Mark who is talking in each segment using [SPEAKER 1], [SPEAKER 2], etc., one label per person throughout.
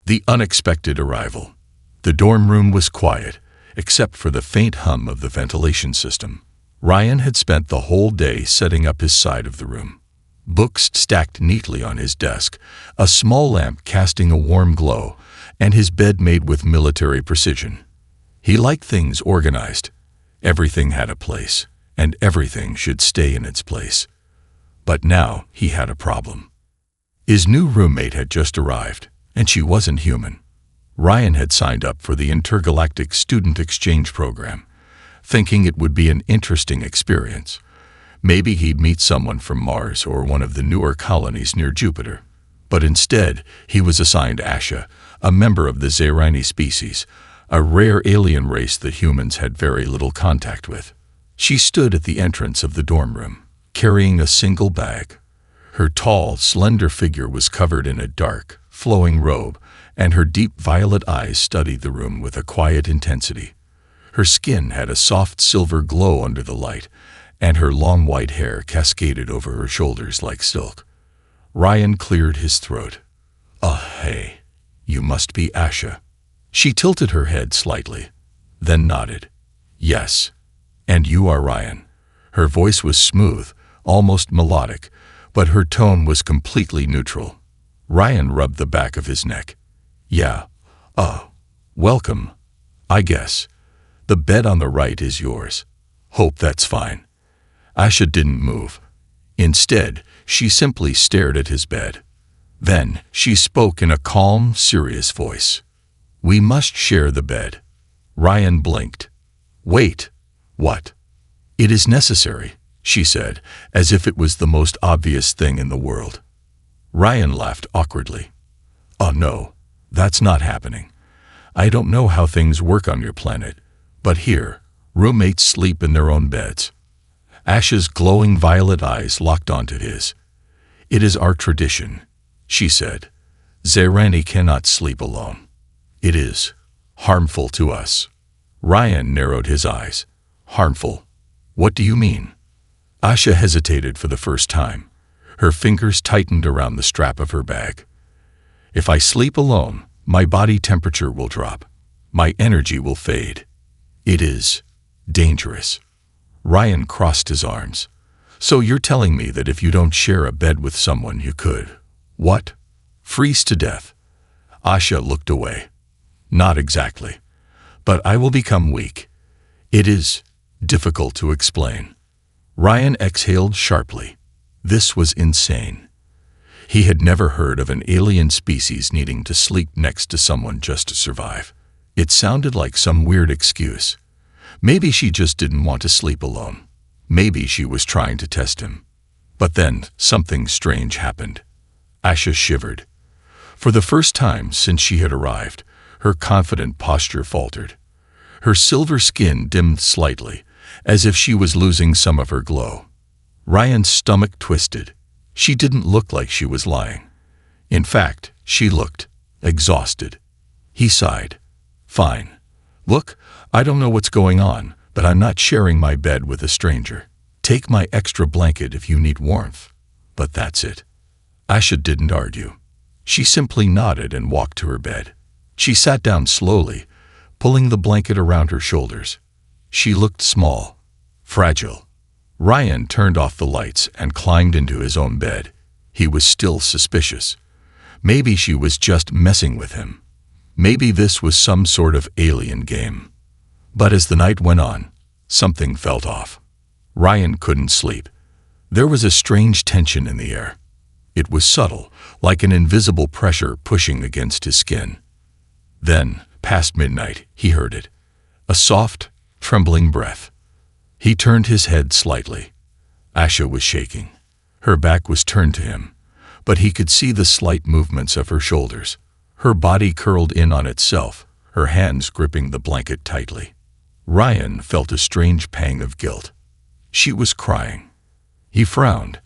[SPEAKER 1] The unexpected arrival. The dorm room was quiet, except for the faint hum of the ventilation system. Ryan had spent the whole day setting up his side of the room. Books stacked neatly on his desk, a small lamp casting a warm glow, and his bed made with military precision. He liked things organized. Everything had a place, and everything should stay in its place. But now he had a problem. His new roommate had just arrived, and she wasn't human. Ryan had signed up for the intergalactic student exchange program, thinking it would be an interesting experience. Maybe he'd meet someone from Mars or one of the newer colonies near Jupiter. But instead, he was assigned Asha, a member of the Zara species, a rare alien race that humans had very little contact with. She stood at the entrance of the dorm room, carrying a single bag. Her tall, slender figure was covered in a dark, flowing robe, and her deep violet eyes studied the room with a quiet intensity. Her skin had a soft silver glow under the light, and her long white hair cascaded over her shoulders like silk. Ryan cleared his throat. Hey, you must be Asha." She tilted her head slightly, then nodded. "Yes, and you are Ryan." Her voice was smooth, almost melodic, but her tone was completely neutral. Ryan rubbed the back of his neck. "Yeah, welcome, I guess. The bed on the right is yours. Hope that's fine." Asha didn't move. Instead, she simply stared at his bed. Then she spoke in a calm, serious voice. "We must share the bed." Ryan blinked. "Wait, what?" "It is necessary," she said, as if it was the most obvious thing in the world. Ryan laughed awkwardly. "Oh no, that's not happening. I don't know how things work on your planet, but here, roommates sleep in their own beds." Asha's glowing violet eyes locked onto his. "It is our tradition," she said. "Zerani cannot sleep alone. It is harmful to us." Ryan narrowed his eyes. "Harmful? What do you mean?" Asha hesitated for the first time. Her fingers tightened around the strap of her bag. "If I sleep alone, my body temperature will drop. My energy will fade. It is dangerous." Ryan crossed his arms. "So you're telling me that if you don't share a bed with someone, you could, what? Freeze to death?" Asha looked away. "Not exactly. But I will become weak. It is difficult to explain." Ryan exhaled sharply. This was insane. He had never heard of an alien species needing to sleep next to someone just to survive. It sounded like some weird excuse. Maybe she just didn't want to sleep alone. Maybe she was trying to test him. But then something strange happened. Asha shivered. For the first time since she had arrived, her confident posture faltered. Her silver skin dimmed slightly, as if she was losing some of her glow. Ryan's stomach twisted. She didn't look like she was lying. In fact, she looked exhausted. He sighed. "Fine. Look, I don't know what's going on, but I'm not sharing my bed with a stranger. Take my extra blanket if you need warmth. But that's it." Asha didn't argue. She simply nodded and walked to her bed. She sat down slowly, pulling the blanket around her shoulders. She looked small, fragile. Ryan turned off the lights and climbed into his own bed. He was still suspicious. Maybe she was just messing with him. Maybe this was some sort of alien game. But as the night went on, something felt off. Ryan couldn't sleep. There was a strange tension in the air. It was subtle, like an invisible pressure pushing against his skin. Then, past midnight, he heard it. A soft, trembling breath. He turned his head slightly. Asha was shaking. Her back was turned to him, but he could see the slight movements of her shoulders. Her body curled in on itself, her hands gripping the blanket tightly. Ryan felt a strange pang of guilt. She was crying. He frowned.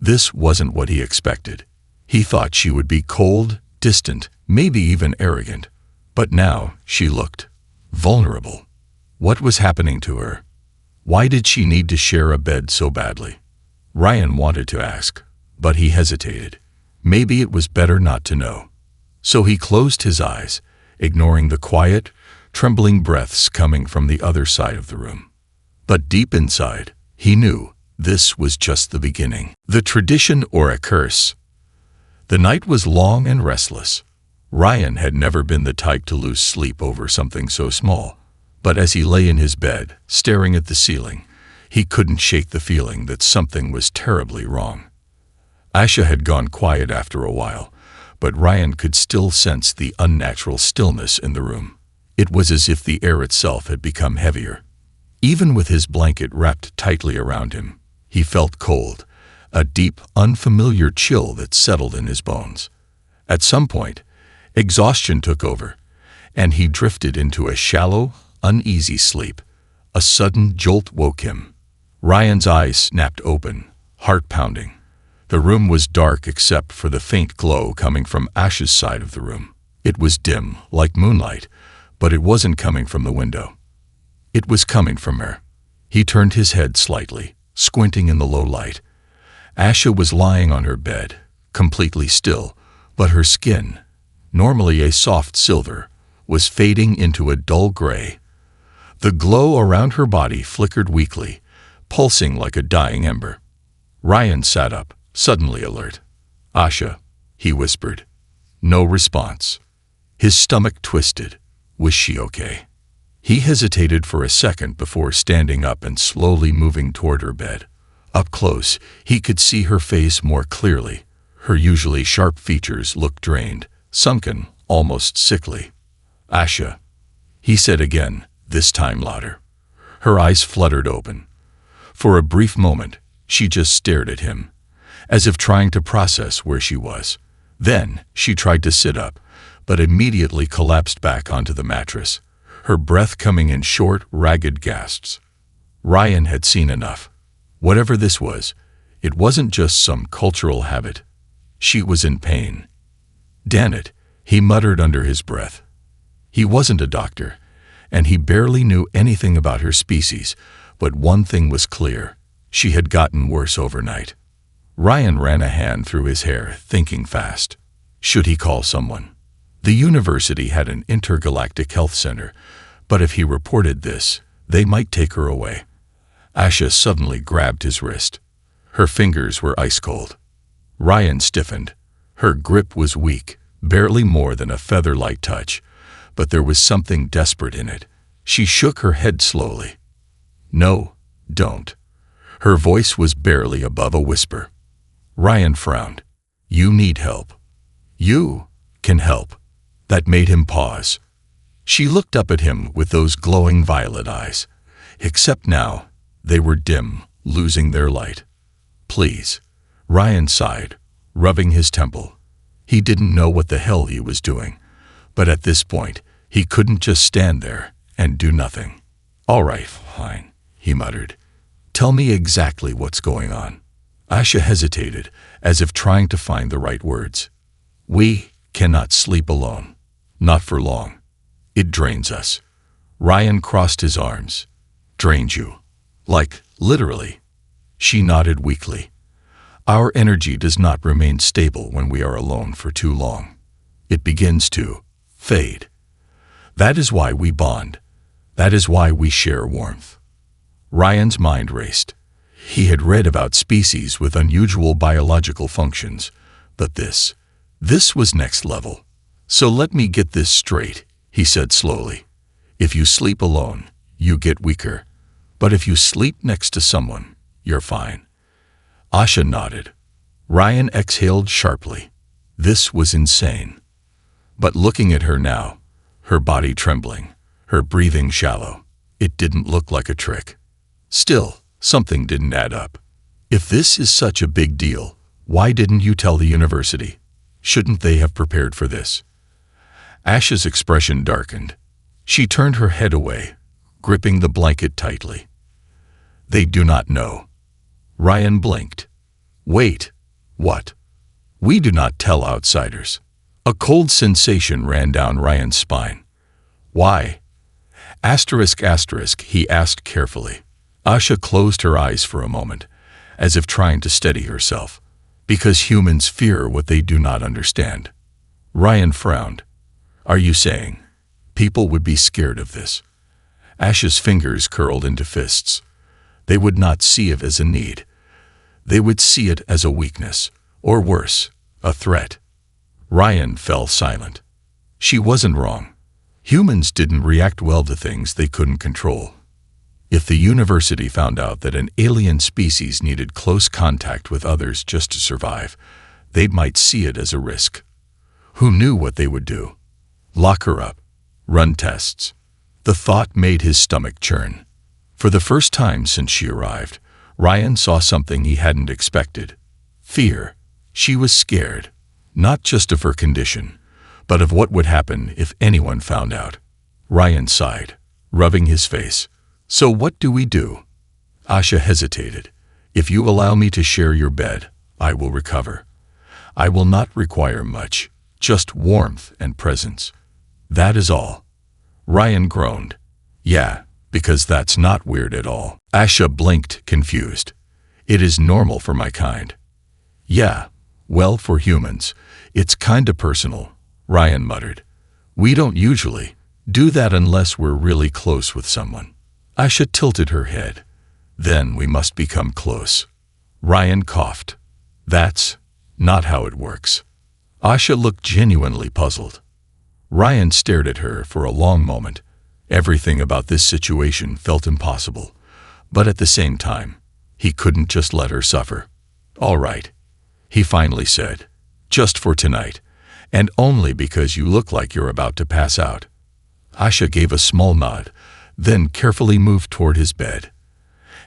[SPEAKER 1] This wasn't what he expected. He thought she would be cold, distant, maybe even arrogant. But now she looked vulnerable. What was happening to her? Why did she need to share a bed so badly? Ryan wanted to ask, but he hesitated. Maybe it was better not to know. So he closed his eyes, ignoring the quiet, trembling breaths coming from the other side of the room. But deep inside, he knew this was just the beginning. The tradition or a curse. The night was long and restless. Ryan had never been the type to lose sleep over something so small. But as he lay in his bed, staring at the ceiling, he couldn't shake the feeling that something was terribly wrong. Asha had gone quiet after a while, but Ryan could still sense the unnatural stillness in the room. It was as if the air itself had become heavier. Even with his blanket wrapped tightly around him, he felt cold, a deep, unfamiliar chill that settled in his bones. At some point, exhaustion took over, and he drifted into a shallow, uneasy sleep. A sudden jolt woke him. Ryan's eyes snapped open, heart pounding. The room was dark except for the faint glow coming from Asha's side of the room. It was dim, like moonlight, but it wasn't coming from the window. It was coming from her. He turned his head slightly, squinting in the low light. Asha was lying on her bed, completely still, but her skin, normally a soft silver, was fading into a dull gray. The glow around her body flickered weakly, pulsing like a dying ember. Ryan sat up, suddenly alert. "Asha," he whispered. No response. His stomach twisted. Was she okay? He hesitated for a second before standing up and slowly moving toward her bed. Up close, he could see her face more clearly. Her usually sharp features looked drained, sunken, almost sickly. "Asha," he said again, this time louder. Her eyes fluttered open. For a brief moment, she just stared at him, as if trying to process where she was. Then she tried to sit up, but immediately collapsed back onto the mattress, her breath coming in short, ragged gasps. Ryan had seen enough. Whatever this was, it wasn't just some cultural habit. She was in pain. "Damn it," he muttered under his breath. He wasn't a doctor, and he barely knew anything about her species, but one thing was clear: she had gotten worse overnight. Ryan ran a hand through his hair, thinking fast. Should he call someone? The university had an intergalactic health center, but if he reported this, they might take her away. Asha suddenly grabbed his wrist. Her fingers were ice cold. Ryan stiffened. Her grip was weak, barely more than a feather-light touch, but there was something desperate in it. She shook her head slowly. "No, don't." Her voice was barely above a whisper. Ryan frowned. "You need help. You can help." That made him pause. She looked up at him with those glowing violet eyes, except now they were dim, losing their light. "Please," Ryan sighed, rubbing his temple. He didn't know what the hell he was doing, but at this point, he couldn't just stand there and do nothing. "All right, fine," he muttered. "Tell me exactly what's going on." Asha hesitated, as if trying to find the right words. "We cannot sleep alone. Not for long. It drains us." Ryan crossed his arms. "Drains you? Like, literally?" She nodded weakly. "Our energy does not remain stable when we are alone for too long. It begins to fade. That is why we bond. That is why we share warmth." Ryan's mind raced. He had read about species with unusual biological functions, but this was next level. "So let me get this straight," he said slowly. "If you sleep alone, you get weaker. But if you sleep next to someone, you're fine." Asha nodded. Ryan exhaled sharply. This was insane. But looking at her now, her body trembling, her breathing shallow, it didn't look like a trick. Still, something didn't add up. If this is such a big deal, why didn't you tell the university? Shouldn't they have prepared for this? Asha's expression darkened. She turned her head away, gripping the blanket tightly. "They do not know." Ryan blinked. "Wait, what?" "We do not tell outsiders." A cold sensation ran down Ryan's spine. "Why?" ***, he asked carefully. Asha closed her eyes for a moment, as if trying to steady herself. "Because humans fear what they do not understand." Ryan frowned. Are you saying people would be scared of this? Ash's fingers curled into fists. They would not see it as a need. They would see it as a weakness, or worse, a threat. Ryan fell silent. She wasn't wrong. Humans didn't react well to things they couldn't control. If the university found out that an alien species needed close contact with others just to survive, they might see it as a risk. Who knew what they would do? Lock her up. Run tests. The thought made his stomach churn. For the first time since she arrived, Ryan saw something he hadn't expected. Fear. She was scared, not just of her condition, but of what would happen if anyone found out. Ryan sighed, rubbing his face. So what do we do? Asha hesitated. If you allow me to share your bed, I will recover. I will not require much, just warmth and presence. That is all. Ryan groaned. Yeah, because that's not weird at all. Asha blinked, confused. It is normal for my kind. Yeah, well, for humans, it's kinda personal, Ryan muttered. We don't usually do that unless we're really close with someone. Asha tilted her head. Then we must become close. Ryan coughed. That's not how it works. Asha looked genuinely puzzled. Ryan stared at her for a long moment. Everything about this situation felt impossible, but at the same time, he couldn't just let her suffer. All right, he finally said, just for tonight, and only because you look like you're about to pass out. Asha gave a small nod, then carefully moved toward his bed.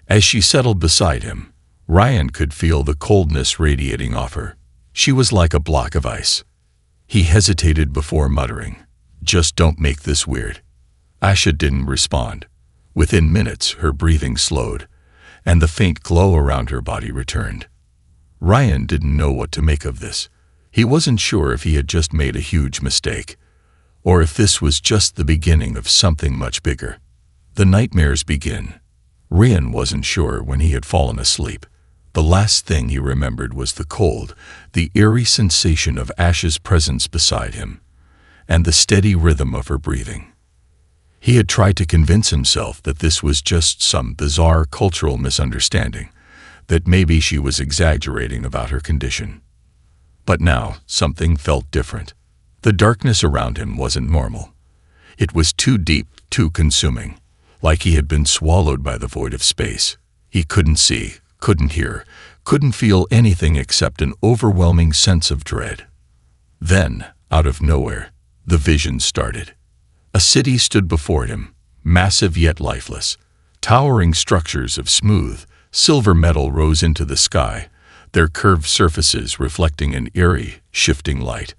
[SPEAKER 1] As she settled beside him, Ryan could feel the coldness radiating off her. She was like a block of ice. He hesitated before muttering, "Just don't make this weird." Asha didn't respond. Within minutes, her breathing slowed, and the faint glow around her body returned. Ryan didn't know what to make of this. He wasn't sure if he had just made a huge mistake, or if this was just the beginning of something much bigger. The nightmares begin. Ryan wasn't sure when he had fallen asleep. The last thing he remembered was the cold, the eerie sensation of Ash's presence beside him, and the steady rhythm of her breathing. He had tried to convince himself that this was just some bizarre cultural misunderstanding, that maybe she was exaggerating about her condition. But now, something felt different. The darkness around him wasn't normal. It was too deep, too consuming, like he had been swallowed by the void of space. He couldn't see, couldn't hear, couldn't feel anything except an overwhelming sense of dread. Then, out of nowhere, the vision started. A city stood before him, massive yet lifeless. Towering structures of smooth, silver metal rose into the sky, their curved surfaces reflecting an eerie, shifting light.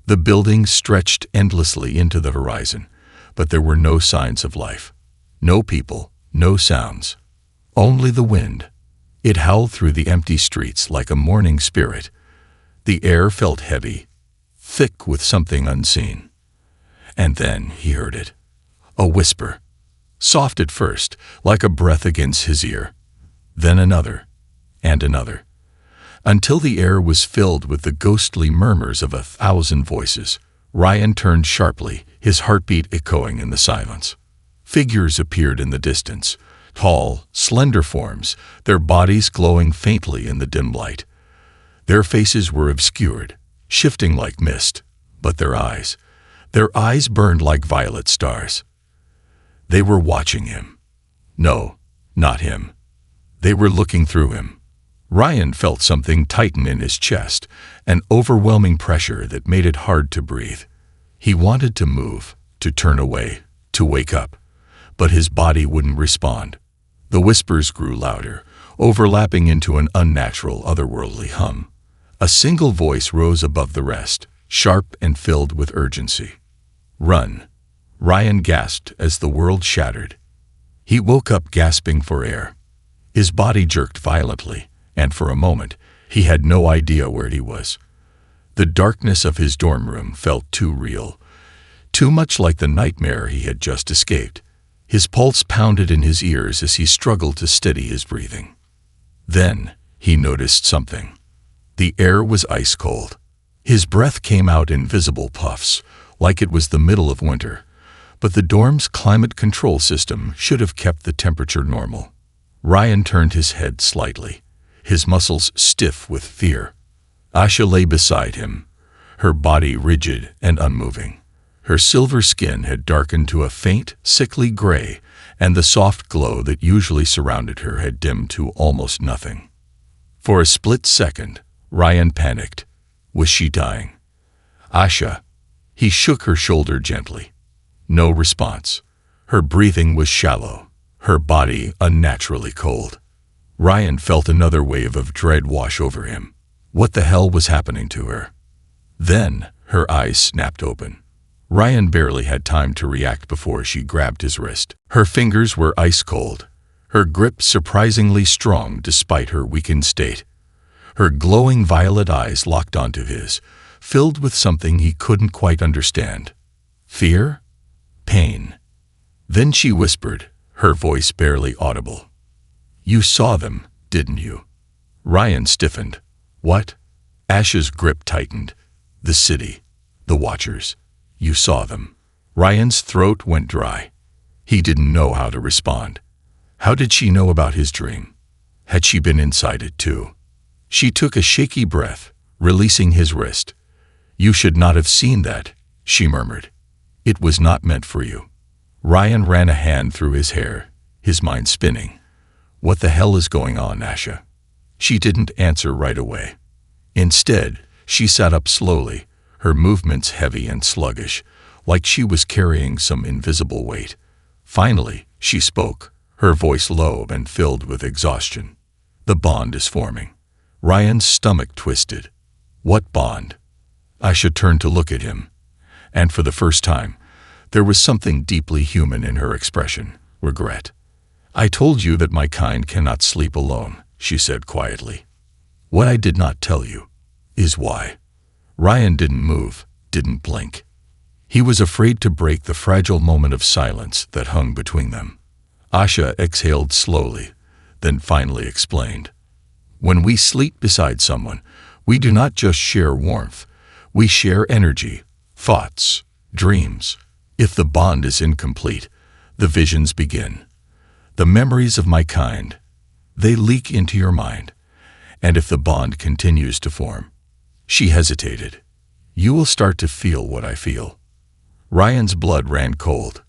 [SPEAKER 1] The buildings stretched endlessly into the horizon, but there were no signs of life. No people, no sounds. Only the wind. It howled through the empty streets like a mourning spirit. The air felt heavy, thick with something unseen. And then he heard it. A whisper. Soft at first, like a breath against his ear. Then another, and another. Until the air was filled with the ghostly murmurs of 1,000 voices. Ryan turned sharply, his heartbeat echoing in the silence. Figures appeared in the distance. Tall, slender forms, their bodies glowing faintly in the dim light. Their faces were obscured, shifting like mist, but their eyes burned like violet stars. They were watching him. No, not him. They were looking through him. Ryan felt something tighten in his chest, an overwhelming pressure that made it hard to breathe. He wanted to move, to turn away, to wake up, but his body wouldn't respond. The whispers grew louder, overlapping into an unnatural, otherworldly hum. A single voice rose above the rest, sharp and filled with urgency. "Run!" Ryan gasped as the world shattered. He woke up gasping for air. His body jerked violently, and for a moment, he had no idea where he was. The darkness of his dorm room felt too real, too much like the nightmare he had just escaped. His pulse pounded in his ears as he struggled to steady his breathing. Then he noticed something. The air was ice cold. His breath came out in visible puffs, like it was the middle of winter, but the dorm's climate control system should have kept the temperature normal. Ryan turned his head slightly, his muscles stiff with fear. Asha lay beside him, her body rigid and unmoving. Her silver skin had darkened to a faint, sickly gray, and the soft glow that usually surrounded her had dimmed to almost nothing. For a split second, Ryan panicked. Was she dying? Asha. He shook her shoulder gently. No response. Her breathing was shallow, her body unnaturally cold. Ryan felt another wave of dread wash over him. What the hell was happening to her? Then, her eyes snapped open. Ryan barely had time to react before she grabbed his wrist. Her fingers were ice cold, her grip surprisingly strong despite her weakened state. Her glowing violet eyes locked onto his, filled with something he couldn't quite understand. Fear? Pain. Then she whispered, her voice barely audible. You saw them, didn't you? Ryan stiffened. What? Asha's grip tightened. The city. The Watchers. You saw them. Ryan's throat went dry. He didn't know how to respond. How did she know about his dream? Had she been inside it too? She took a shaky breath, releasing his wrist. You should not have seen that, she murmured. It was not meant for you. Ryan ran a hand through his hair, his mind spinning. What the hell is going on, Asha? She didn't answer right away. Instead, she sat up slowly, her movements heavy and sluggish, like she was carrying some invisible weight. Finally, she spoke, her voice low and filled with exhaustion. The bond is forming. Ryan's stomach twisted. What bond? Asha turned to look at him, and for the first time, there was something deeply human in her expression, regret. I told you that my kind cannot sleep alone, she said quietly. What I did not tell you is why. Ryan didn't move, didn't blink. He was afraid to break the fragile moment of silence that hung between them. Asha exhaled slowly, then finally explained. When we sleep beside someone, we do not just share warmth, we share energy, thoughts, dreams. If the bond is incomplete, the visions begin. The memories of my kind, they leak into your mind. And if the bond continues to form, she hesitated. You will start to feel what I feel. Ryan's blood ran cold.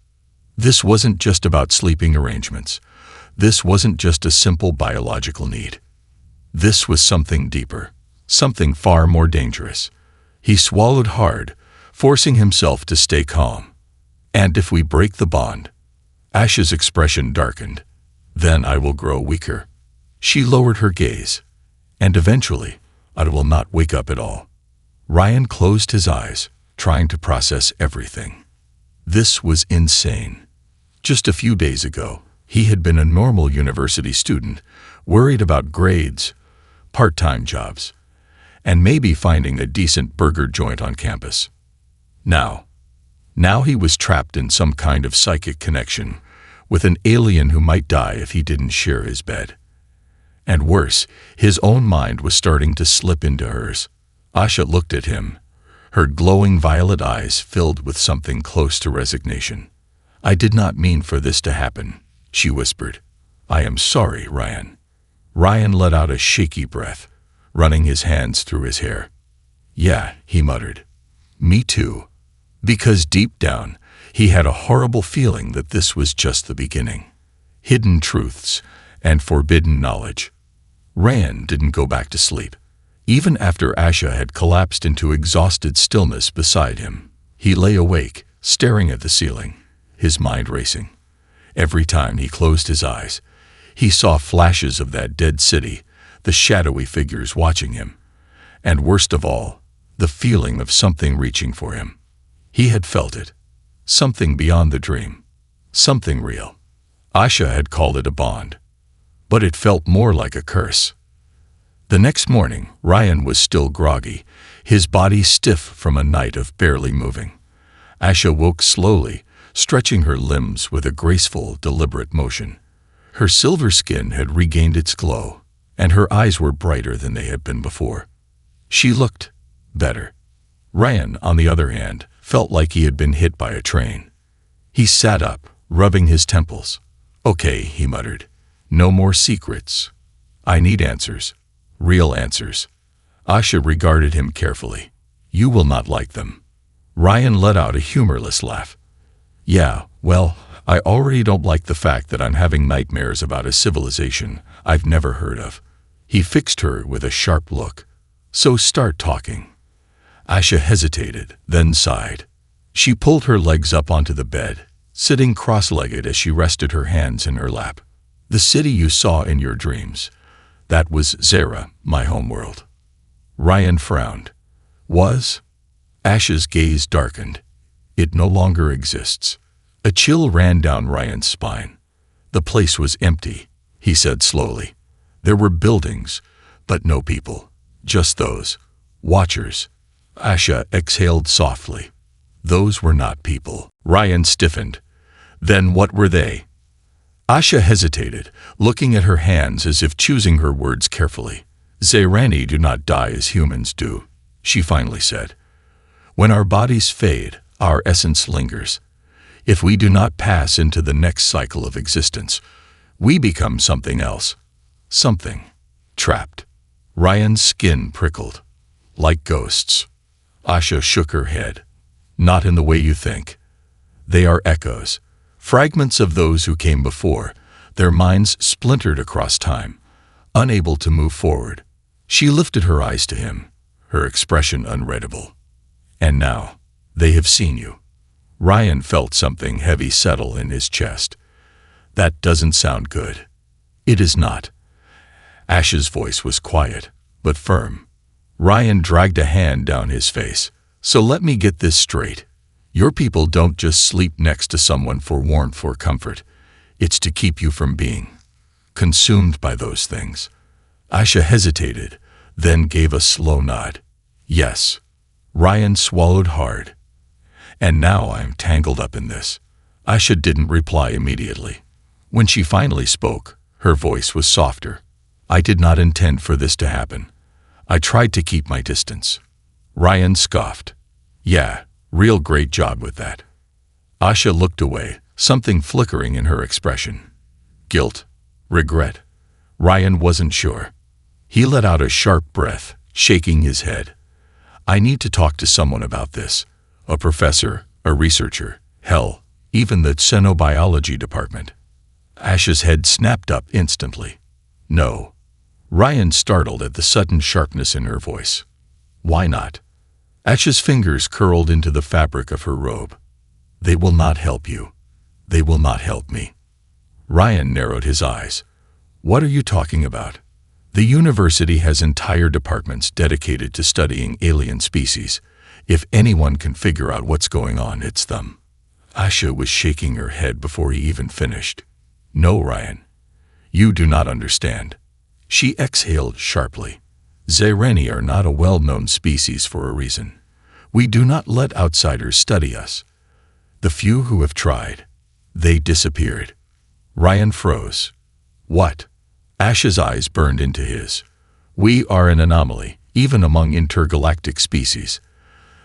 [SPEAKER 1] This wasn't just about sleeping arrangements. This wasn't just a simple biological need. This was something deeper, something far more dangerous. He swallowed hard, forcing himself to stay calm. And if we break the bond, Asha's expression darkened. Then I will grow weaker. She lowered her gaze. And eventually, I will not wake up at all. Ryan closed his eyes, trying to process everything. This was insane. Just a few days ago, he had been a normal university student, worried about grades, part-time jobs, and maybe finding a decent burger joint on campus. Now he was trapped in some kind of psychic connection with an alien who might die if he didn't share his bed. And worse, his own mind was starting to slip into hers. Asha looked at him, her glowing violet eyes filled with something close to resignation. I did not mean for this to happen, she whispered. I am sorry, Ryan. Ryan let out a shaky breath, running his hands through his hair. Yeah, he muttered. Me too. Because deep down, he had a horrible feeling that this was just the beginning. Hidden truths and forbidden knowledge. Ryan didn't go back to sleep. Even after Asha had collapsed into exhausted stillness beside him, he lay awake, staring at the ceiling, his mind racing. Every time he closed his eyes, he saw flashes of that dead city, the shadowy figures watching him, and worst of all, the feeling of something reaching for him. He had felt it. Something beyond the dream. Something real. Asha had called it a bond, but it felt more like a curse. The next morning, Ryan was still groggy, his body stiff from a night of barely moving. Asha woke slowly, stretching her limbs with a graceful, deliberate motion. Her silver skin had regained its glow, and her eyes were brighter than they had been before. She looked better. Ryan, on the other hand, felt like he had been hit by a train. He sat up, rubbing his temples. "Okay," he muttered. "No more secrets. I need answers. Real answers." Asha regarded him carefully. "You will not like them." Ryan let out a humorless laugh. "Yeah, well, I already don't like the fact that I'm having nightmares about a civilization I've never heard of." He fixed her with a sharp look. "So start talking." Asha hesitated, then sighed. She pulled her legs up onto the bed, sitting cross-legged as she rested her hands in her lap. "The city you saw in your dreams, that was Zara, my homeworld." Ryan frowned. "Was?" Asha's gaze darkened. "It no longer exists." A chill ran down Ryan's spine. "The place was empty," he said slowly. "There were buildings, but no people. Just those watchers." Asha exhaled softly. "Those were not people." Ryan stiffened. "Then what were they?" Asha hesitated, looking at her hands as if choosing her words carefully. "Zarani do not die as humans do," she finally said. "When our bodies fade, our essence lingers. If we do not pass into the next cycle of existence, we become something else. Something trapped." Ryan's skin prickled. "Like ghosts." Asha shook her head. "Not in the way you think. They are echoes, fragments of those who came before, their minds splintered across time, unable to move forward." She lifted her eyes to him, her expression unreadable. "And now, they have seen you." Ryan felt something heavy settle in his chest. "That doesn't sound good." "It is not." Asha's voice was quiet, but firm. Ryan dragged a hand down his face. "So let me get this straight. Your people don't just sleep next to someone for warmth or comfort. It's to keep you from being consumed by those things." Asha hesitated, then gave a slow nod. "Yes." Ryan swallowed hard. "And now I'm tangled up in this." Asha didn't reply immediately. When she finally spoke, her voice was softer. "I did not intend for this to happen. I tried to keep my distance." Ryan scoffed. "Yeah, real great job with that." Asha looked away, something flickering in her expression. Guilt? Regret? Ryan wasn't sure. He let out a sharp breath, shaking his head. "I need to talk to someone about this. A professor, a researcher, hell, even the xenobiology department." Asha's head snapped up instantly. "No." Ryan startled at the sudden sharpness in her voice. "Why not?" Asha's fingers curled into the fabric of her robe. "They will not help you. They will not help me." Ryan narrowed his eyes. "What are you talking about?" "The university has entire departments dedicated to studying alien species. If anyone can figure out what's going on, it's them." Asha was shaking her head before he even finished. "No, Ryan. You do not understand." She exhaled sharply. "Zarani are not a well-known species for a reason. We do not let outsiders study us. The few who have tried, they disappeared." Ryan froze. "What?" Asha's eyes burned into his. "We are an anomaly, even among intergalactic species.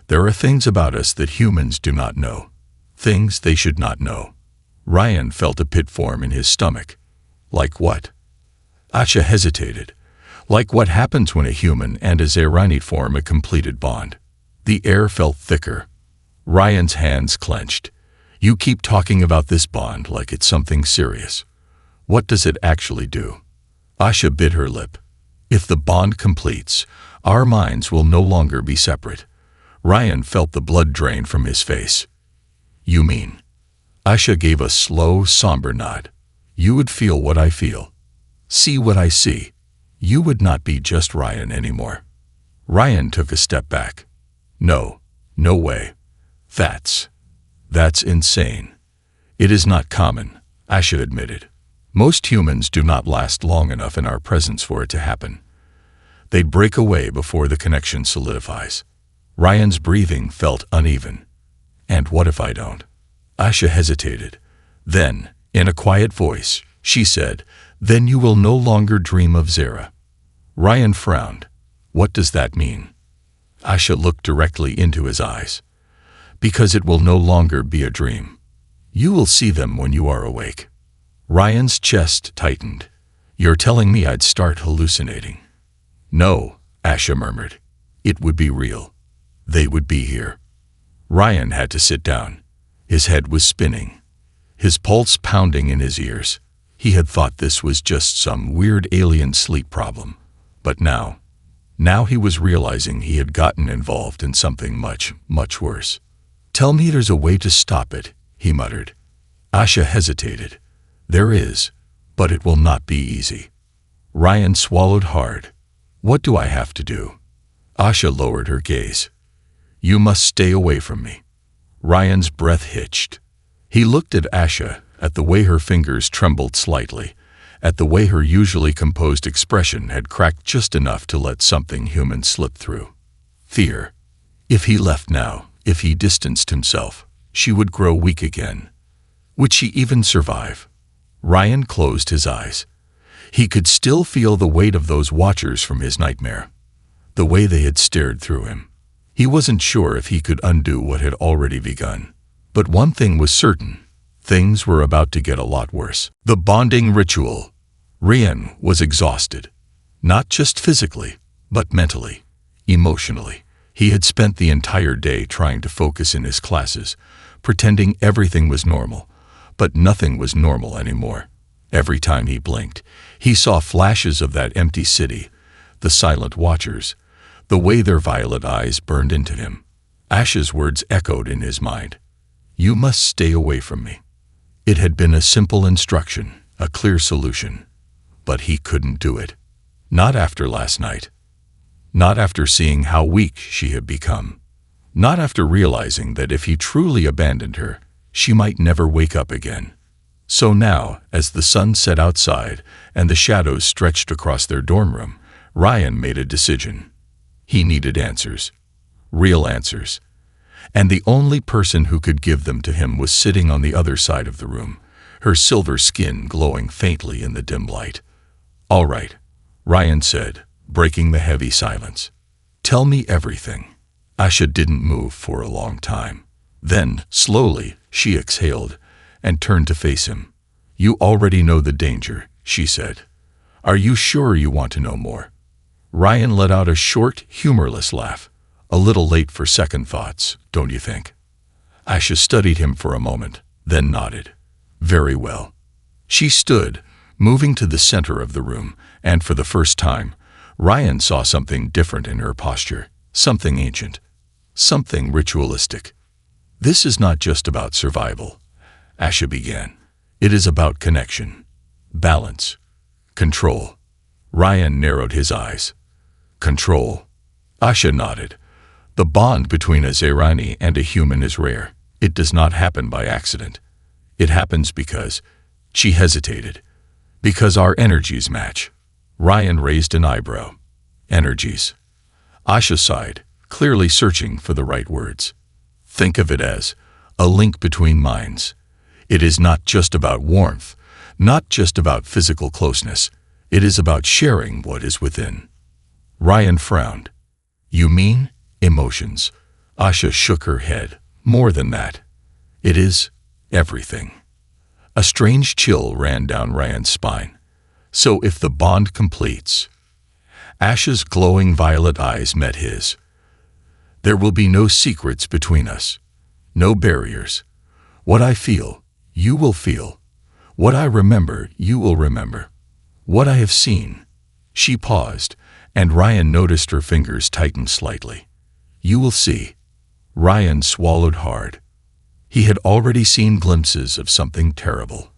[SPEAKER 1] There are things about us that humans do not know. Things they should not know." Ryan felt a pit form in his stomach. "Like what?" Asha hesitated. "Like what happens when a human and a Zarani form a completed bond." The air felt thicker. Ryan's hands clenched. "You keep talking about this bond like it's something serious. What does it actually do?" Asha bit her lip. "If the bond completes, our minds will no longer be separate." Ryan felt the blood drain from his face. "You mean?" Asha gave a slow, somber nod. "You would feel what I feel. See what I see. You would not be just Ryan anymore." Ryan took a step back. "No, no way. That's insane." "It is not common," Asha admitted. "Most humans do not last long enough in our presence for it to happen. They'd break away before the connection solidifies." Ryan's breathing felt uneven. "And what if I don't?" Asha hesitated. Then, in a quiet voice, she said, "Then you will no longer dream of Zara." Ryan frowned. "What does that mean?" Asha looked directly into his eyes. Because it will no longer be a dream. You will see them when you are awake. Ryan's chest tightened. You're telling me I'd start hallucinating? No, Asha murmured. It would be real. They would be here. Ryan had to sit down. His head was spinning. His pulse pounding in his ears. He had thought this was just some weird alien sleep problem. But now he was realizing he had gotten involved in something much, much worse. Tell me there's a way to stop it, he muttered. Asha hesitated. There is, but it will not be easy. Ryan swallowed hard. What do I have to do? Asha lowered her gaze. You must stay away from me. Ryan's breath hitched. He looked at Asha, at the way her fingers trembled slightly, at the way her usually composed expression had cracked just enough to let something human slip through. Fear. If he left now, if he distanced himself, she would grow weak again. Would she even survive? Ryan closed his eyes. He could still feel the weight of those watchers from his nightmare, the way they had stared through him. He wasn't sure if he could undo what had already begun. But one thing was certain. Things were about to get a lot worse. The bonding ritual. Ryan was exhausted. Not just physically, but mentally, emotionally. He had spent the entire day trying to focus in his classes, pretending everything was normal. But nothing was normal anymore. Every time he blinked, he saw flashes of that empty city, the silent watchers, the way their violet eyes burned into him. Asha's words echoed in his mind. You must stay away from me. It had been a simple instruction, a clear solution. But he couldn't do it. Not after last night. Not after seeing how weak she had become. Not after realizing that if he truly abandoned her, she might never wake up again. So now, as the sun set outside and the shadows stretched across their dorm room, Ryan made a decision. He needed answers. Real answers. And the only person who could give them to him was sitting on the other side of the room, her silver skin glowing faintly in the dim light. All right, Ryan said, breaking the heavy silence. Tell me everything. Asha didn't move for a long time. Then, slowly, she exhaled and turned to face him. You already know the danger, she said. Are you sure you want to know more? Ryan let out a short, humorless laugh. A little late for second thoughts, don't you think? Asha studied him for a moment, then nodded. Very well. She stood, moving to the center of the room, and for the first time, Ryan saw something different in her posture, something ancient, something ritualistic. This is not just about survival, Asha began. It is about connection, balance, control. Ryan narrowed his eyes. Control. Asha nodded. The bond between a Zarani and a human is rare. It does not happen by accident. It happens because, she hesitated, because our energies match. Ryan raised an eyebrow. Energies. Asha sighed, clearly searching for the right words. Think of it as a link between minds. It is not just about warmth, not just about physical closeness. It is about sharing what is within. Ryan frowned. You mean emotions? Asha shook her head. More than that. It is everything. A strange chill ran down Ryan's spine. So if the bond completes... Asha's glowing violet eyes met his. There will be no secrets between us. No barriers. What I feel, you will feel. What I remember, you will remember. What I have seen. She paused, and Ryan noticed her fingers tighten slightly. You will see. Ryan swallowed hard. He had already seen glimpses of something terrible.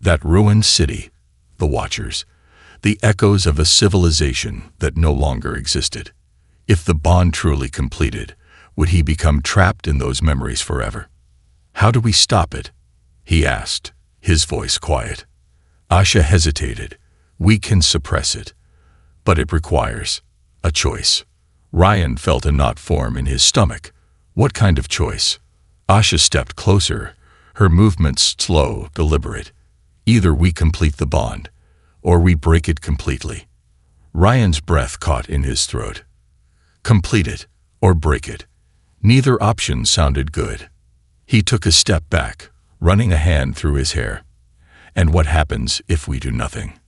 [SPEAKER 1] That ruined city, the Watchers, the echoes of a civilization that no longer existed. If the bond truly completed, would he become trapped in those memories forever? How do we stop it? He asked, his voice quiet. Asha hesitated. We can suppress it, but it requires a choice. Ryan felt a knot form in his stomach. What kind of choice? Asha stepped closer, her movements slow, deliberate. Either we complete the bond, or we break it completely. Ryan's breath caught in his throat. Complete it, or break it. Neither option sounded good. He took a step back, running a hand through his hair. And what happens if we do nothing?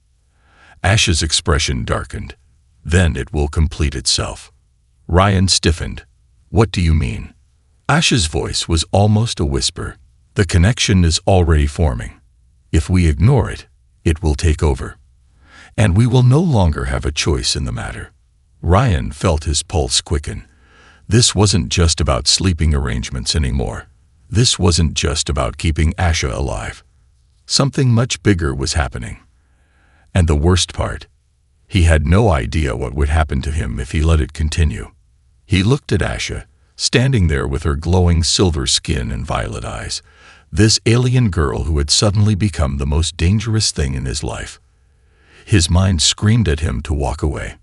[SPEAKER 1] Ash's expression darkened. Then it will complete itself. Ryan stiffened. What do you mean? Ash's voice was almost a whisper. The connection is already forming. If we ignore it, it will take over. And we will no longer have a choice in the matter. Ryan felt his pulse quicken. This wasn't just about sleeping arrangements anymore. This wasn't just about keeping Asha alive. Something much bigger was happening. And the worst part, he had no idea what would happen to him if he let it continue. He looked at Asha, standing there with her glowing silver skin and violet eyes, this alien girl who had suddenly become the most dangerous thing in his life. His mind screamed at him to walk away.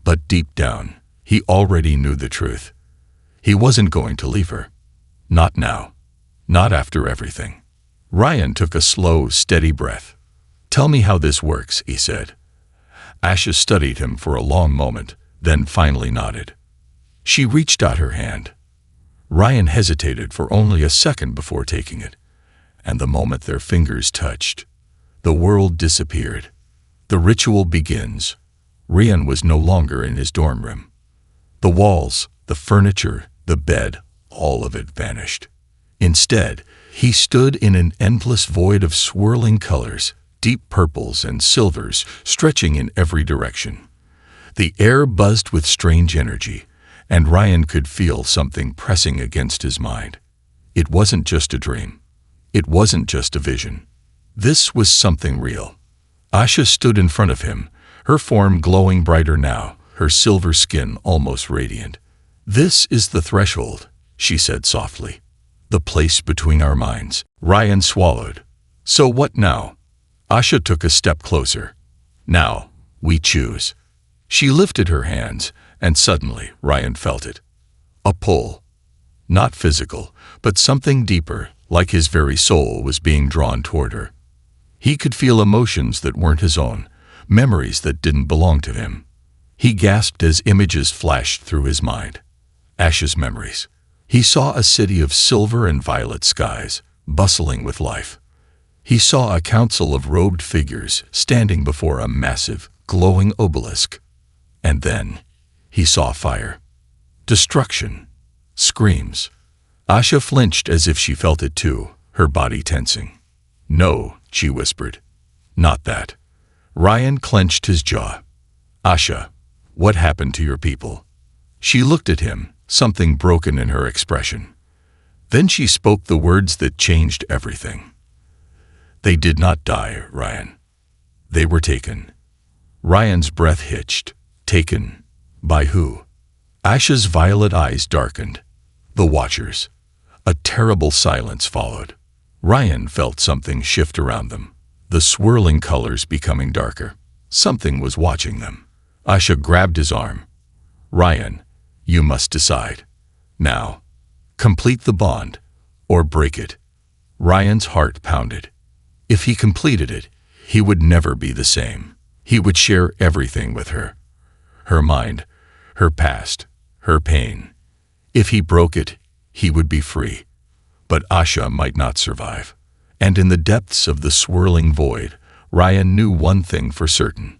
[SPEAKER 1] But deep down, he already knew the truth. He wasn't going to leave her. Not now. Not after everything. Ryan took a slow, steady breath. Tell me how this works, he said. Asha studied him for a long moment, then finally nodded. She reached out her hand. Ryan hesitated for only a second before taking it, and the moment their fingers touched, the world disappeared. The ritual begins. Ryan was no longer in his dorm room. The walls, the furniture, the bed, all of it vanished. Instead, he stood in an endless void of swirling colors, deep purples and silvers stretching in every direction. The air buzzed with strange energy, and Ryan could feel something pressing against his mind. It wasn't just a dream. It wasn't just a vision. This was something real. Asha stood in front of him, her form glowing brighter now, her silver skin almost radiant. This is the threshold, she said softly. The place between our minds. Ryan swallowed. So what now? Asha took a step closer. Now, we choose. She lifted her hands, and suddenly Ryan felt it. A pull. Not physical, but something deeper, like his very soul was being drawn toward her. He could feel emotions that weren't his own, memories that didn't belong to him. He gasped as images flashed through his mind. Asha's memories. He saw a city of silver and violet skies, bustling with life. He saw a council of robed figures standing before a massive, glowing obelisk. And then, he saw fire. Destruction. Screams. Asha flinched as if she felt it too, her body tensing. No, she whispered. Not that. Ryan clenched his jaw. Asha, what happened to your people? She looked at him, something broken in her expression. Then she spoke the words that changed everything. They did not die, Ryan. They were taken. Ryan's breath hitched. Taken. By who? Asha's violet eyes darkened. The Watchers. A terrible silence followed. Ryan felt something shift around them, the swirling colors becoming darker. Something was watching them. Asha grabbed his arm. Ryan, you must decide. Now. Complete the bond, or break it. Ryan's heart pounded. If he completed it, he would never be the same. He would share everything with her. Her mind, her past, her pain. If he broke it, he would be free. But Asha might not survive. And in the depths of the swirling void, Ryan knew one thing for certain.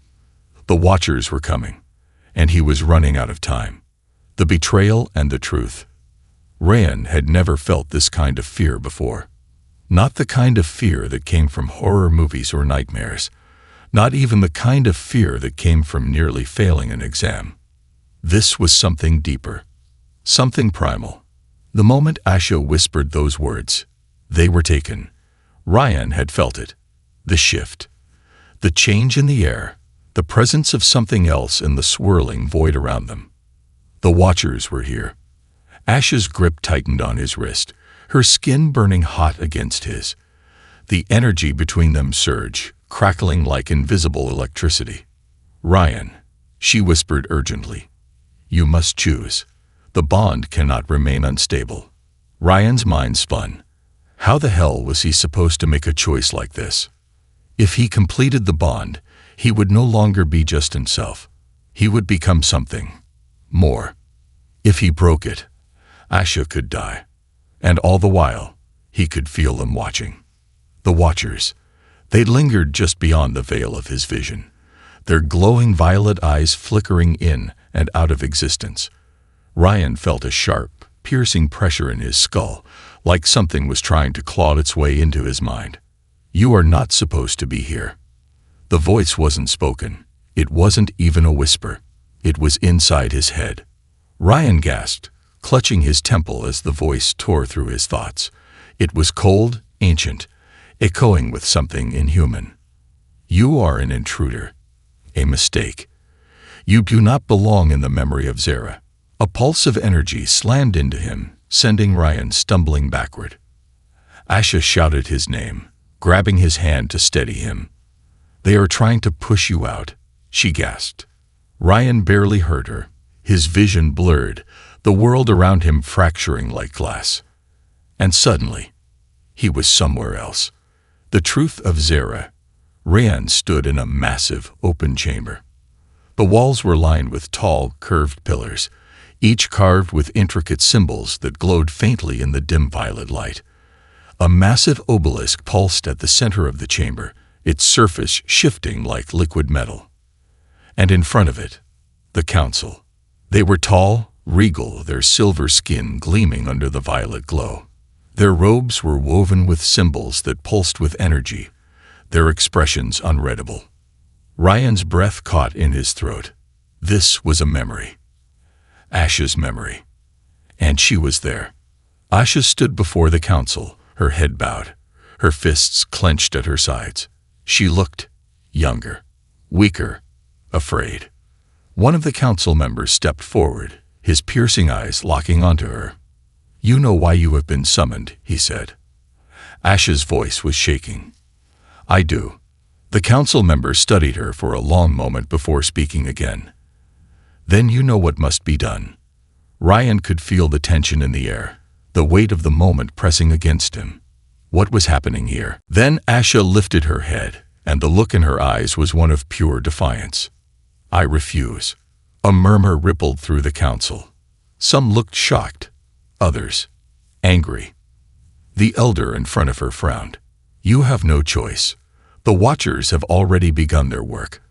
[SPEAKER 1] The Watchers were coming, and he was running out of time. The betrayal and the truth. Ryan had never felt this kind of fear before. Not the kind of fear that came from horror movies or nightmares. Not even the kind of fear that came from nearly failing an exam. This was something deeper. Something primal. The moment Asha whispered those words, they were taken. Ryan had felt it. The shift. The change in the air. The presence of something else in the swirling void around them. The Watchers were here. Asha's grip tightened on his wrist, her skin burning hot against his. The energy between them surged, crackling like invisible electricity. Ryan, she whispered urgently. You must choose. The bond cannot remain unstable. Ryan's mind spun. How the hell was he supposed to make a choice like this? If he completed the bond, he would no longer be just himself. He would become something more. If he broke it, Asha could die. And all the while, he could feel them watching. The Watchers. They lingered just beyond the veil of his vision, their glowing violet eyes flickering in and out of existence. Ryan felt a sharp, piercing pressure in his skull, like something was trying to claw its way into his mind. "You are not supposed to be here." The voice wasn't spoken. It wasn't even a whisper. It was inside his head. Ryan gasped, clutching his temple as the voice tore through his thoughts. It was cold, ancient, echoing with something inhuman. "You are an intruder. A mistake. You do not belong in the memory of Zara." A pulse of energy slammed into him, sending Ryan stumbling backward. Asha shouted his name, grabbing his hand to steady him. "They are trying to push you out," she gasped. Ryan barely heard her, his vision blurred, the world around him fracturing like glass. And suddenly, he was somewhere else. The truth of Zara. Ryan stood in a massive, open chamber. The walls were lined with tall, curved pillars, each carved with intricate symbols that glowed faintly in the dim violet light. A massive obelisk pulsed at the center of the chamber, its surface shifting like liquid metal. And in front of it, the council. They were tall, regal, their silver skin gleaming under the violet glow. Their robes were woven with symbols that pulsed with energy, their expressions unreadable. Ryan's breath caught in his throat. This was a memory. Asha's memory. And she was there. Asha stood before the council, her head bowed, her fists clenched at her sides. She looked younger, weaker, afraid. One of the council members stepped forward, his piercing eyes locking onto her. "You know why you have been summoned," he said. Asha's voice was shaking. "I do." The council member studied her for a long moment before speaking again. "Then you know what must be done." Ryan could feel the tension in the air, the weight of the moment pressing against him. What was happening here? Then Asha lifted her head, and the look in her eyes was one of pure defiance. "I refuse." A murmur rippled through the council. Some looked shocked, others angry. The elder in front of her frowned. "You have no choice. The Watchers have already begun their work.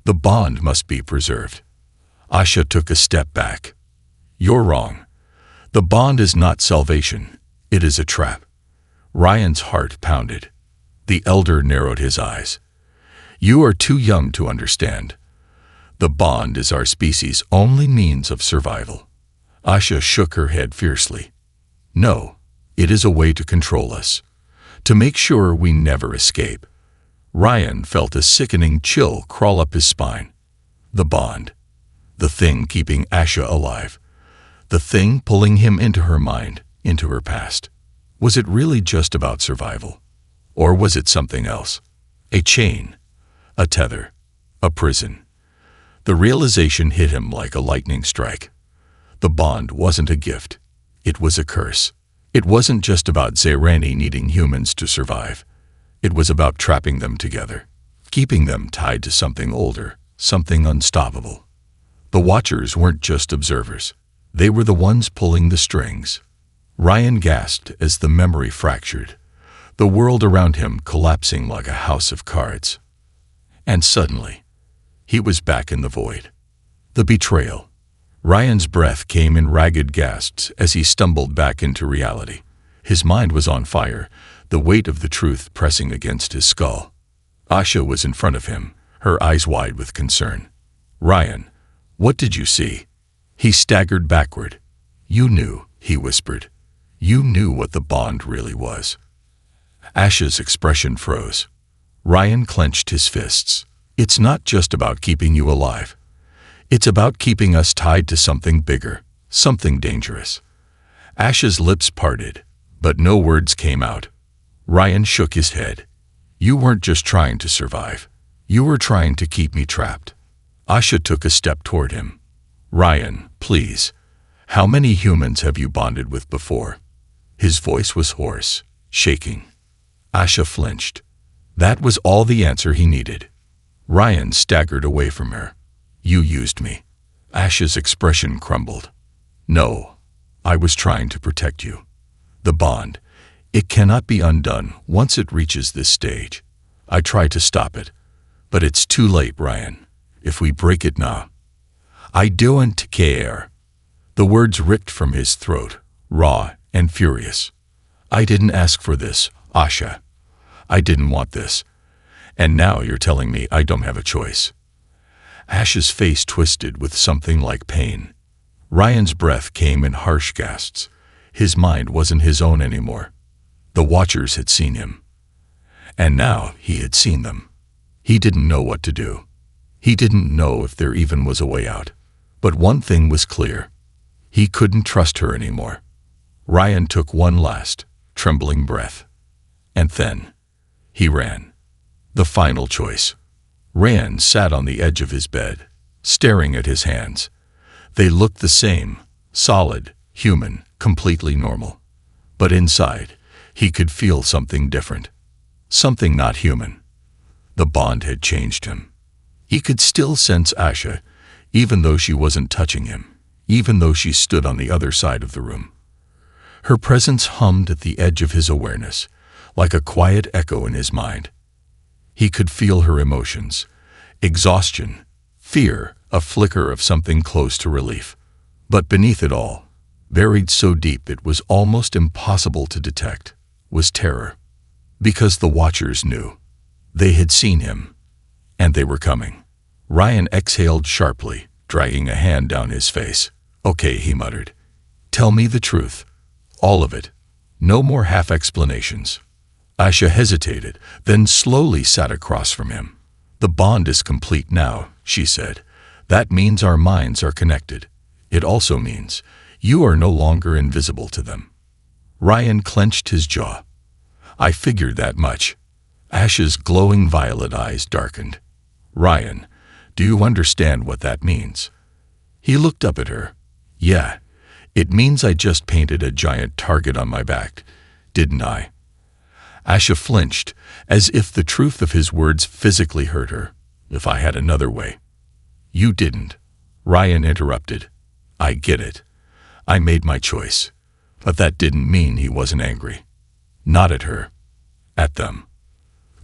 [SPEAKER 1] The bond must be preserved." Asha took a step back. "You're wrong. The bond is not salvation. It is a trap." Ryan's heart pounded. The elder narrowed his eyes. "You are too young to understand. The bond is our species' only means of survival." Asha shook her head fiercely. "No, it is a way to control us, to make sure we never escape." Ryan felt a sickening chill crawl up his spine. The bond. The thing keeping Asha alive. The thing pulling him into her mind, into her past. Was it really just about survival? Or was it something else? A chain, a tether, a prison. The realization hit him like a lightning strike. The bond wasn't a gift. It was a curse. It wasn't just about Zarani needing humans to survive. It was about trapping them together, keeping them tied to something older, something unstoppable. The Watchers weren't just observers. They were the ones pulling the strings. Ryan gasped as the memory fractured, the world around him collapsing like a house of cards. And suddenly, he was back in the void. The betrayal. Ryan's breath came in ragged gasps as he stumbled back into reality. His mind was on fire, the weight of the truth pressing against his skull. Asha was in front of him, her eyes wide with concern. "Ryan, what did you see?" He staggered backward. "You knew," he whispered. "You knew what the bond really was." Asha's expression froze. Ryan clenched his fists. "It's not just about keeping you alive. It's about keeping us tied to something bigger, something dangerous." Asha's lips parted, but no words came out. Ryan shook his head. "You weren't just trying to survive. You were trying to keep me trapped." Asha took a step toward him. "Ryan, please. How many humans have you bonded with before?" His voice was hoarse, shaking. Asha flinched. That was all the answer he needed. Ryan staggered away from her. "You used me." Asha's expression crumbled. No, I was trying to protect you. The bond, it cannot be undone once it reaches this stage. I try to stop it, but it's too late, Ryan. If we break it now, I don't care. The words ripped from his throat, raw and furious. I didn't ask for this, Asha. I didn't want this. And now you're telling me I don't have a choice. Asha's face twisted with something like pain. Ryan's breath came in harsh gasps. His mind wasn't his own anymore. The Watchers had seen him. And now he had seen them. He didn't know what to do. He didn't know if there even was a way out. But one thing was clear. He couldn't trust her anymore. Ryan took one last, trembling breath. And then he ran. The final choice. Ryan sat on the edge of his bed, staring at his hands. They looked the same, solid, human, completely normal. But inside, he could feel something different. Something not human. The bond had changed him. He could still sense Asha, even though she wasn't touching him, even though she stood on the other side of the room. Her presence hummed at the edge of his awareness, like a quiet echo in his mind. He could feel her emotions, exhaustion, fear, a flicker of something close to relief. But beneath it all, buried so deep it was almost impossible to detect, was terror. Because the Watchers knew. They had seen him, and they were coming. Ryan exhaled sharply, dragging a hand down his face. Okay, he muttered. Tell me the truth. All of it. No more half explanations. Asha hesitated, then slowly sat across from him. The bond is complete now, she said. That means our minds are connected. It also means you are no longer invisible to them. Ryan clenched his jaw. I figured that much. Asha's glowing violet eyes darkened. Ryan, do you understand what that means? He looked up at her. Yeah, it means I just painted a giant target on my back, didn't I? Asha flinched, as if the truth of his words physically hurt her. If I had another way. You didn't. Ryan interrupted. I get it. I made my choice. But that didn't mean he wasn't angry. Not at her. At them.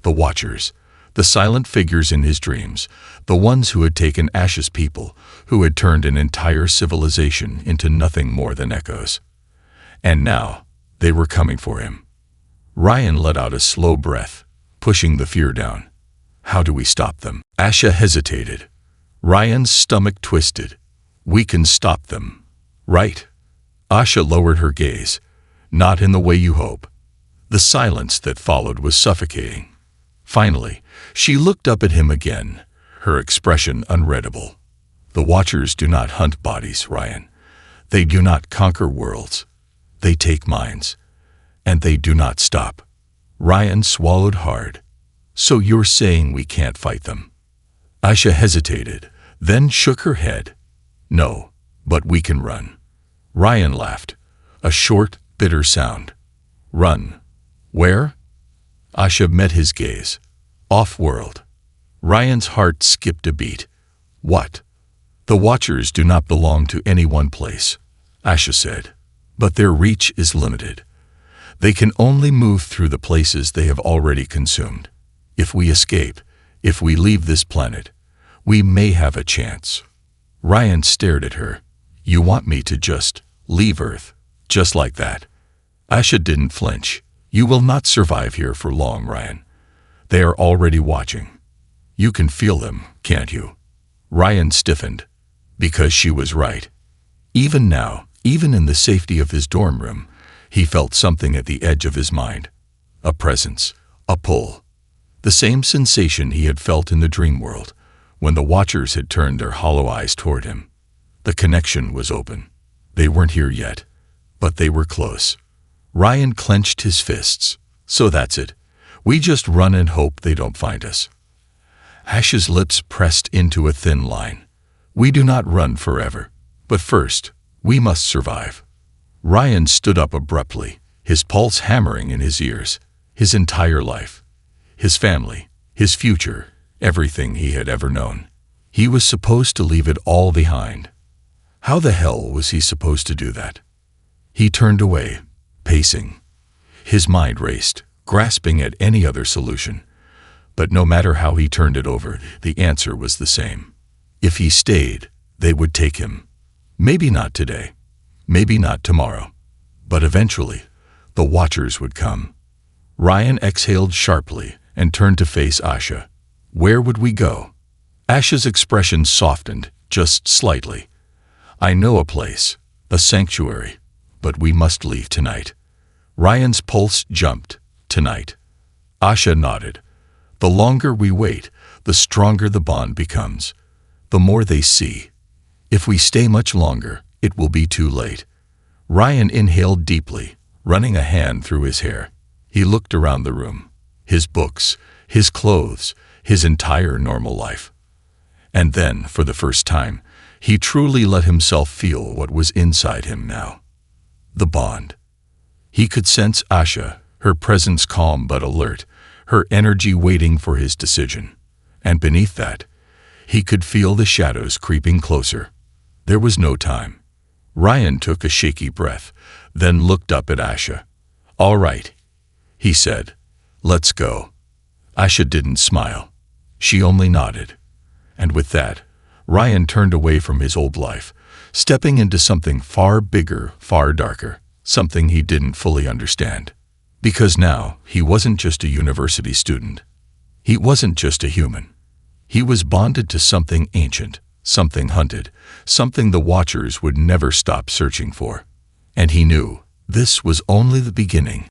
[SPEAKER 1] The Watchers. The silent figures in his dreams. The ones who had taken Asha's people, who had turned an entire civilization into nothing more than echoes. And now, they were coming for him. Ryan let out a slow breath, pushing the fear down. How do we stop them? Asha hesitated. Ryan's stomach twisted. We can stop them. Right? Asha lowered her gaze. Not in the way you hope. The silence that followed was suffocating. Finally, she looked up at him again, her expression unreadable. The Watchers do not hunt bodies, Ryan. They do not conquer worlds. They take minds. And they do not stop. Ryan swallowed hard. So you're saying we can't fight them? Asha hesitated, then shook her head. No, but we can run. Ryan laughed. A short, bitter sound. Run. Where? Asha met his gaze. Off-world. Ryan's heart skipped a beat. What? The Watchers do not belong to any one place, Asha said. But their reach is limited. They can only move through the places they have already consumed. If we escape, if we leave this planet, we may have a chance. Ryan stared at her. You want me to just leave Earth, just like that? Asha didn't flinch. You will not survive here for long, Ryan. They are already watching. You can feel them, can't you? Ryan stiffened. Because she was right. Even now, even in the safety of his dorm room, he felt something at the edge of his mind. A presence, a pull. The same sensation he had felt in the dream world, when the Watchers had turned their hollow eyes toward him. The connection was open. They weren't here yet, but they were close. Ryan clenched his fists. So that's it. We just run and hope they don't find us. Asha's lips pressed into a thin line. We do not run forever. But first, we must survive. Ryan stood up abruptly, his pulse hammering in his ears. His entire life. His family. His future. Everything he had ever known. He was supposed to leave it all behind. How the hell was he supposed to do that? He turned away, pacing. His mind raced, grasping at any other solution. But no matter how he turned it over, the answer was the same. If he stayed, they would take him. Maybe not today, maybe not tomorrow, but eventually, the watchers would come. Ryan exhaled sharply and turned to face Asha. Where would we go? Asha's expression softened, just slightly. I know a place, a sanctuary, but we must leave tonight. Ryan's pulse jumped. Tonight. Asha nodded. The longer we wait, the stronger the bond becomes. The more they see. If we stay much longer, it will be too late. Ryan inhaled deeply, running a hand through his hair. He looked around the room. His books, his clothes, his entire normal life. And then, for the first time, he truly let himself feel what was inside him now. The bond. He could sense Asha, her presence calm but alert, her energy waiting for his decision. And beneath that, he could feel the shadows creeping closer. There was no time. Ryan took a shaky breath, then looked up at Asha. All right, he said. Let's go. Asha didn't smile. She only nodded. And with that, Ryan turned away from his old life, stepping into something far bigger, far darker, something he didn't fully understand. Because now, he wasn't just a university student. He wasn't just a human. He was bonded to something ancient, something hunted, something the Watchers would never stop searching for. And he knew this was only the beginning.